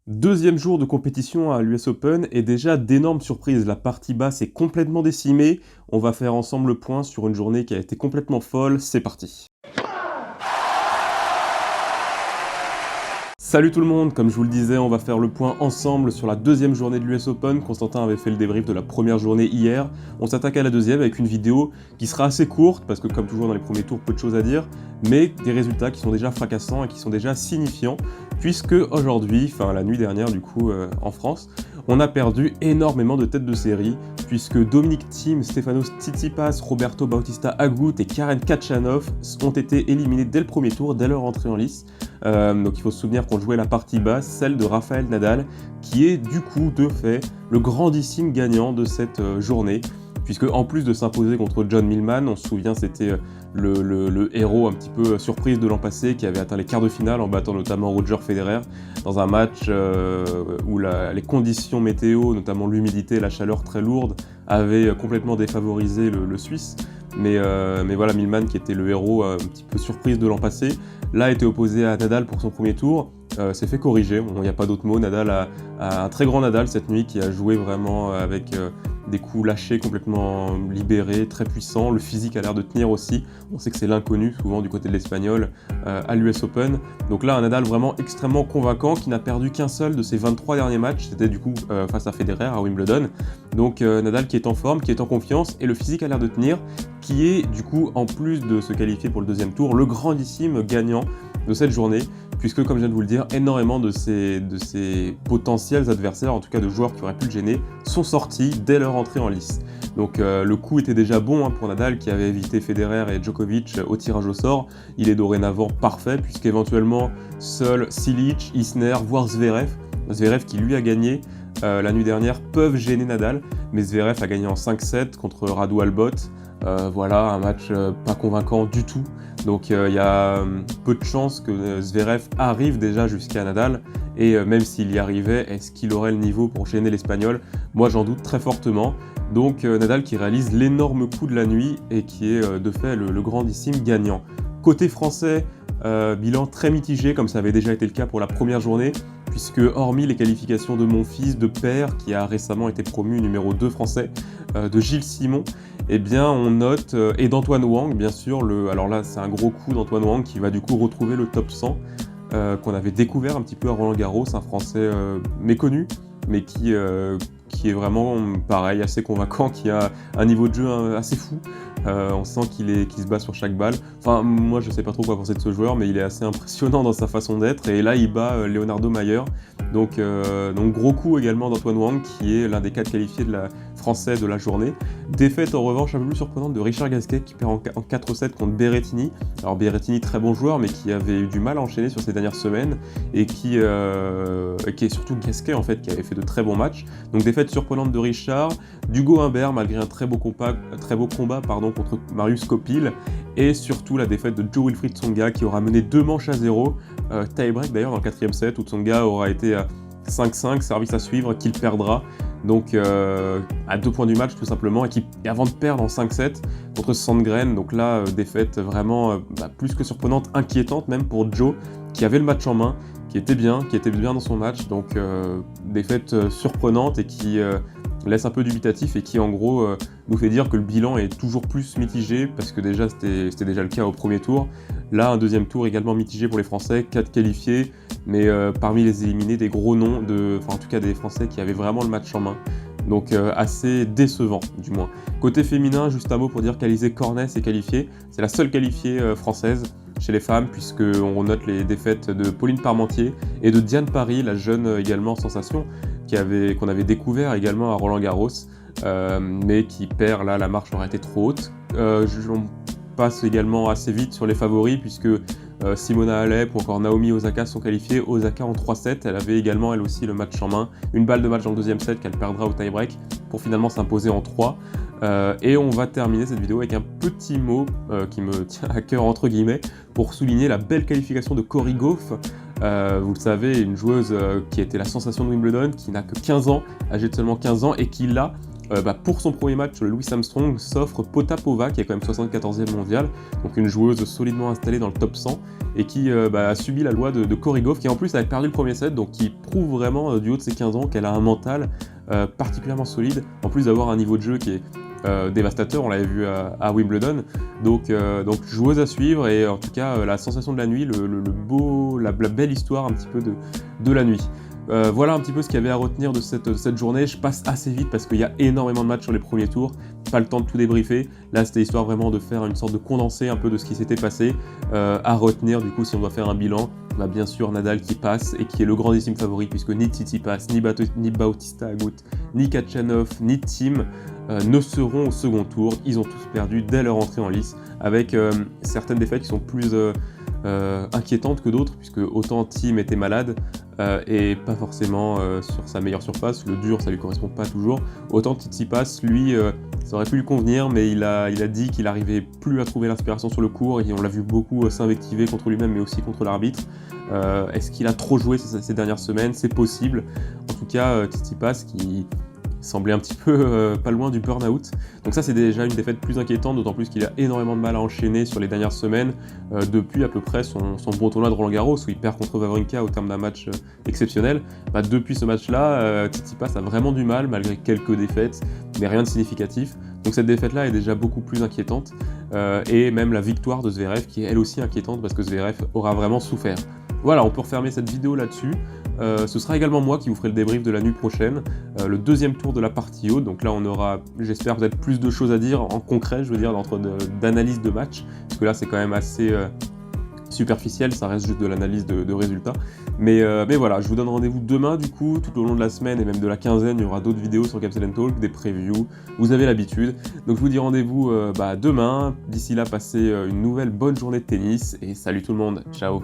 Deuxième jour de compétition à l'US Open et déjà d'énormes surprises. La partie basse est complètement décimée. On va faire ensemble le point sur une journée qui a été complètement folle. C'est parti. Salut tout le monde, comme je vous le disais, on va faire le point ensemble sur la deuxième journée de l'US Open. Constantin avait fait le débrief de la première journée hier. On s'attaque à la deuxième avec une vidéo qui sera assez courte, parce que comme toujours dans les premiers tours, peu de choses à dire, mais des résultats qui sont déjà fracassants et qui sont déjà signifiants, puisque aujourd'hui, enfin la nuit dernière du coup en France, on a perdu énormément de têtes de série, puisque Dominic Thiem, Stefanos Tsitsipas, Roberto Bautista Agut et Karen Khachanov ont été éliminés dès le premier tour, dès leur entrée en lice. Donc il faut se souvenir qu'on jouait la partie basse, celle de Rafael Nadal, qui est du coup de fait le grandissime gagnant de cette journée, puisque en plus de s'imposer contre John Millman, on se souvient c'était le héros un petit peu surprise de l'an passé, qui avait atteint les quarts de finale en battant notamment Roger Federer dans un match où les conditions météo, notamment l'humidité et la chaleur très lourde, avaient complètement défavorisé le Suisse. Mais voilà, Millman, qui était le héros un petit peu surprise de l'an passé, là a été opposé à Nadal pour son premier tour, s'est fait corriger, il n'y a pas d'autre mot. Nadal a un très grand Nadal cette nuit, qui a joué vraiment avec des coups lâchés complètement libérés, très puissants. Le physique a l'air de tenir aussi. On sait que c'est l'inconnu souvent du côté de l'Espagnol à l'US Open. Donc là, un Nadal vraiment extrêmement convaincant, qui n'a perdu qu'un seul de ses 23 derniers matchs. C'était du coup face à Federer à Wimbledon. Donc Nadal qui est en forme, qui est en confiance, et le physique a l'air de tenir, qui est du coup, en plus de se qualifier pour le deuxième tour, le grandissime gagnant de cette journée, puisque comme je viens de vous le dire, énormément de ses potentiels adversaires, en tout cas de joueurs qui auraient pu le gêner, sont sortis dès leur entrée en lice. Donc le coup était déjà bon pour Nadal, qui avait évité Federer et Djokovic au tirage au sort. Il est dorénavant parfait, puisqu'éventuellement seul Cilic, Isner, voire Zverev qui lui a gagné la nuit dernière, peuvent gêner Nadal, mais Zverev a gagné en 5-7 contre Radu Albot. Voilà, un match pas convaincant du tout. Donc il y a peu de chances que Zverev arrive déjà jusqu'à Nadal, et même s'il y arrivait, est-ce qu'il aurait le niveau pour gêner l'Espagnol? Moi j'en doute très fortement. Donc Nadal qui réalise l'énorme coup de la nuit et qui est de fait le grandissime gagnant. Côté français, bilan très mitigé, comme ça avait déjà été le cas pour la première journée, puisque hormis les qualifications de Monfils, de Paire, qui a récemment été promu numéro 2 français, de Gilles Simon, eh bien on note, et d'Antoine Wang bien sûr, alors là c'est un gros coup d'Antoine Wang qui va du coup retrouver le top 100, qu'on avait découvert un petit peu à Roland-Garros, un français méconnu, mais qui est vraiment pareil, assez convaincant, qui a un niveau de jeu assez fou. On sent qu'il se bat sur chaque balle. Enfin, moi je sais pas trop quoi penser de ce joueur, mais il est assez impressionnant dans sa façon d'être, et là il bat Leonardo Mayer. Donc gros coup également d'Antoine Wang, qui est l'un des 4 qualifiés de la français de la journée. Défaite en revanche un peu plus surprenante de Richard Gasquet, qui perd en 4-7 contre Berrettini. Alors Berrettini, très bon joueur, mais qui avait eu du mal à enchaîner sur ces dernières semaines, et qui est surtout Gasquet en fait, qui avait fait de très bons matchs. Donc défaite surprenante de Richard, d'Hugo Humbert malgré un très beau combat contre Marius Copil, et surtout la défaite de Jo-Wilfried Tsonga, qui aura mené 2 manches à 0, tie-break d'ailleurs dans le 4e set, où Tsonga aura été à 5-5, service à suivre, qu'il perdra donc à 2 points du match tout simplement, et avant de perdre en 5-7 contre Sandgren. Donc là défaite vraiment plus que surprenante, inquiétante même pour Joe, qui avait le match en main, qui était bien dans son match. Donc défaite surprenante, et qui laisse un peu dubitatif, et qui en gros nous fait dire que le bilan est toujours plus mitigé, parce que déjà c'était déjà le cas au premier tour. Là un deuxième tour également mitigé pour les Français, 4 qualifiés, mais parmi les éliminés des gros noms, en tout cas des Français qui avaient vraiment le match en main. Donc assez décevant du moins. Côté féminin, juste un mot pour dire qu'Alizé Cornet est qualifiée. C'est la seule qualifiée française chez les femmes, puisqu'on note les défaites de Pauline Parmentier et de Diane Paris, la jeune également sensation, qu'on avait découvert également à Roland-Garros, mais qui perd. Là la marche aurait été trop haute. On passe également assez vite sur les favoris, puisque Simona Halep ou encore Naomi Osaka sont qualifiées. Osaka en 3-7, elle avait également elle aussi le match en main, une balle de match dans le deuxième set qu'elle perdra au tie-break pour finalement s'imposer en 3. Et on va terminer cette vidéo avec un petit mot qui me tient à cœur entre guillemets, pour souligner la belle qualification de Cory Gauff. Vous le savez, une joueuse qui était la sensation de Wimbledon, qui n'a que 15 ans, âgée de seulement 15 ans, et qui là pour son premier match, le Louis Armstrong s'offre Potapova, qui est quand même 74e mondial, donc une joueuse solidement installée dans le top 100, et qui a subi la loi de Cory Gauff, qui en plus avait perdu le premier set, donc qui prouve vraiment du haut de ses 15 ans qu'elle a un mental particulièrement solide, en plus d'avoir un niveau de jeu qui est dévastateur, on l'avait vu à Wimbledon, donc joueuse à suivre, et en tout cas la sensation de la nuit, la belle histoire un petit peu de la nuit. Voilà un petit peu ce qu'il y avait à retenir de cette journée. Je passe assez vite parce qu'il y a énormément de matchs sur les premiers tours, pas le temps de tout débriefer. Là c'était histoire vraiment de faire une sorte de condensé un peu de ce qui s'était passé. À retenir du coup si on doit faire un bilan, bien sûr Nadal qui passe et qui est le grandissime favori, puisque ni Tsitsipas, ni Bautista Agut, ni Khachanov, ni Thiem ne seront au second tour. Ils ont tous perdu dès leur entrée en lice, avec certaines défaites qui sont plus inquiétantes que d'autres, puisque autant Thiem était malade et pas forcément sur sa meilleure surface, le dur ça lui correspond pas toujours, autant Tsitsipas lui ça aurait pu lui convenir, mais il a dit qu'il arrivait plus à trouver l'inspiration sur le court, et on l'a vu beaucoup s'invectiver contre lui-même mais aussi contre l'arbitre. Est-ce qu'il a trop joué ces dernières semaines? C'est possible. En tout cas Tsitsipas qui semblait un petit peu pas loin du burn-out. Donc ça c'est déjà une défaite plus inquiétante, d'autant plus qu'il a énormément de mal à enchaîner sur les dernières semaines, depuis à peu près son bon tournoi de Roland-Garros, où il perd contre Wawrinka au terme d'un match exceptionnel. Depuis ce match-là, Tsitsipas a vraiment du mal, malgré quelques défaites, mais rien de significatif. Donc cette défaite-là est déjà beaucoup plus inquiétante, et même la victoire de Zverev qui est elle aussi inquiétante, parce que Zverev aura vraiment souffert. Voilà, on peut refermer cette vidéo là-dessus. Ce sera également moi qui vous ferai le débrief de la nuit prochaine, le deuxième tour de la partie haute. Donc là on aura, j'espère, peut-être plus de choses à dire en concret, je veux dire, d'analyse de match, parce que là c'est quand même assez superficiel, ça reste juste de l'analyse de résultats. Mais voilà, je vous donne rendez-vous demain du coup, tout au long de la semaine et même de la quinzaine, il y aura d'autres vidéos sur Capsule & Talk, des previews, vous avez l'habitude. Donc je vous dis rendez-vous demain. D'ici là, passez une nouvelle bonne journée de tennis et salut tout le monde, ciao.